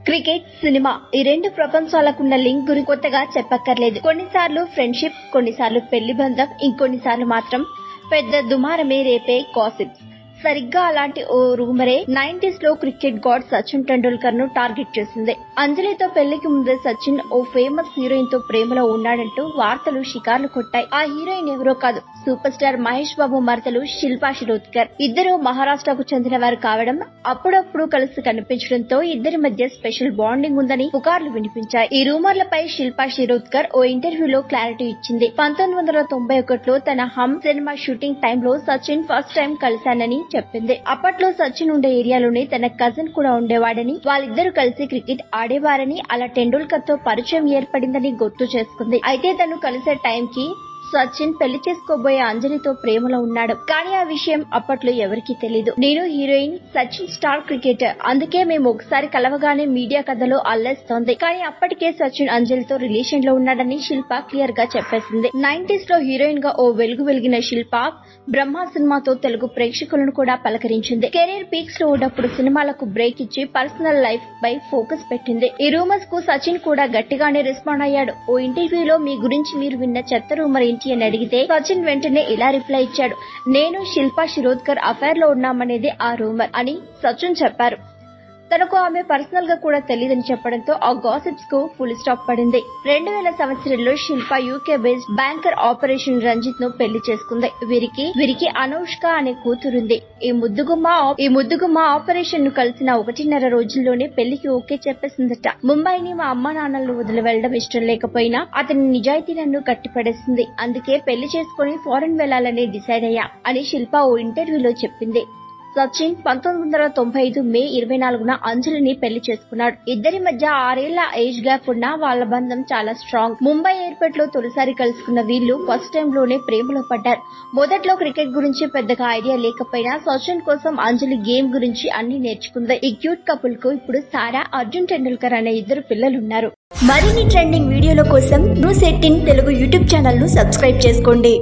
Cricket, cinema ఈ రెండు ప్రపంచాలకున్న link గురించి కొత్తగా చెప్పక్కర్లేదు. కొన్నిసార్లు ఫ్రెండ్షిప్, కొన్నిసార్లు పెళ్లి బంధం, ఇంకొన్నిసార్లు మాత్రం పెద్ద దుమారమే రేపే గాసిప్. సరిగ్గా అలాంటి ఓ రూమరే 90s లో క్రికెట్ గాడ్ సచిన్ టెండూల్కర్ ను టార్గెట్ చేసింది. అంజలితో పెళ్లికి ముందే సచిన్ ఓ ఫేమస్ హీరోయిన్ తో ప్రేమలో ఉన్నాడంటూ వార్తలు షికార్లు కొట్టాయి. ఆ హీరోయిన్ ఎవరో కాదు, సూపర్ స్టార్ మహేష్ బాబు మరదలు శిల్పా శిరోద్కర్. ఇద్దరు మహారాష్ట్రకు చెందిన వారు కావడం, అప్పుడప్పుడు కలిసి కనిపించడంతో ఇద్దరి మధ్య స్పెషల్ బాండింగ్ ఉందని పుకార్లు వినిపించాయి. ఈ రూమర్లపై శిల్పా శిరోద్కర్ ఓ ఇంటర్వ్యూలో క్లారిటీ ఇచ్చింది. 1991లో తన హమ్ సినిమా షూటింగ్ టైంలో సచిన్ ఫస్ట్ టైం కలిశానని చెప్పింది. అప్పట్లో సచిన్ ఉండే ఏరియాలోనే తన కజిన్ కూడా ఉండేవాడని, వాళ్ళిద్దరూ కలిసి క్రికెట్ ఆడేవారని, అలా టెండూల్కర్ తో పరిచయం ఏర్పడిందని గుర్తు చేసుకుంది. అయితే తను కలిసే టైంకి సచిన్ పెళ్లి చేసుకోబోయే అంజలితో ప్రేమలో ఉన్నాడు. కానీ ఆ విషయం అప్పట్లో ఎవరికీ తెలీదు. నేను హీరోయిన్, సచిన్ స్టార్ క్రికెటర్, అందుకే మేము ఒకసారి కలవగానే మీడియా కథలో అల్లేస్తోంది. కానీ అప్పటికే సచిన్ అంజలితో రిలేషన్ లో ఉన్నాడని శిల్ప క్లియర్ గా చెప్పేసింది. 90s లో హీరోయిన్ గా ఓ వెలిగిన శిల్ప బ్రహ్మ సినిమాతో తెలుగు ప్రేక్షకులను కూడా పలకరించింది. కెరీర్ పీక్స్ లో ఉన్నప్పుడు సినిమాలకు బ్రేక్ ఇచ్చి పర్సనల్ లైఫ్ పై ఫోకస్ పెట్టింది. ఈ రూమర్స్ కు సచిన్ కూడా గట్టిగానే రెస్పాండ్ అయ్యాడు. ఓ ఇంటర్వ్యూలో మీ గురించి మీరు విన్న చెత్త రూమర్ ఏంటి అని అడిగితే సచిన్ వెంటనే ఇలా రిప్లై ఇచ్చాడు. నేను శిల్పా శిరోద్కర్ అఫైర్ లో ఉన్నామనేది ఆ రూమర్ అని సచిన్ చెప్పారు. తనకు ఆమె పర్సనల్ గా కూడా తెలియదని చెప్పడంతో ఆ గాసిప్స్ కు ఫుల్ స్టాప్ పడింది. 2000 సంవత్సరంలో శిల్ప యూకే బేస్డ్ బ్యాంకర్ ఆపరేషన్ రంజిత్ ను పెళ్లి చేసుకుంది. వీరికి అనౌష్క అనే కూతురుంది. ఈ ముద్దుగుమ్మ ఆపరేషన్ ను కలిసిన 1.5 రోజుల్లోనే పెళ్లికి ఓకే చెప్పేసిందట. ముంబైని మా అమ్మా నాన్నలను వదిలి వెళ్లడం ఇష్టం లేకపోయినా అతని నిజాయితీ నన్ను కట్టిపడేసింది. అందుకే పెళ్లి చేసుకుని ఫారెన్ వెళ్లాలని డిసైడ్ అయ్యా అని శిల్ప ఓ ఇంటర్వ్యూలో చెప్పింది. సచిన్ 1995 మే 24న అంజలిని పెళ్లి చేసుకున్నాడు. ఇద్దరి మధ్య 6 ఏళ్ల ఏజ్ గ్యాప్ ఉన్న వాళ్ళ బంధం చాలా స్ట్రాంగ్. ముంబై ఎయిర్పోర్ట్ లో తొలిసారి కలుసుకున్న వీళ్లు ఫస్ట్ టైం లోనే ప్రేమలో పడ్డారు. మొదట్లో క్రికెట్ గురించి పెద్దగా ఐడియా లేకపోయినా సచిన్ కోసం అంజలి గేమ్ గురించి అన్ని నేర్చుకుంది. ఈ క్యూట్ కపుల్ కు ఇప్పుడు సారా, అర్జున్ టెండూల్కర్ అనే ఇద్దరు పిల్లలున్నారు. మరిన్ని ట్రెండింగ్ వీడియోల కోసం న్యూస్ 18 తెలుగు యూట్యూబ్ ఛానల్ ను సబ్స్క్రైబ్ చేసుకోండి.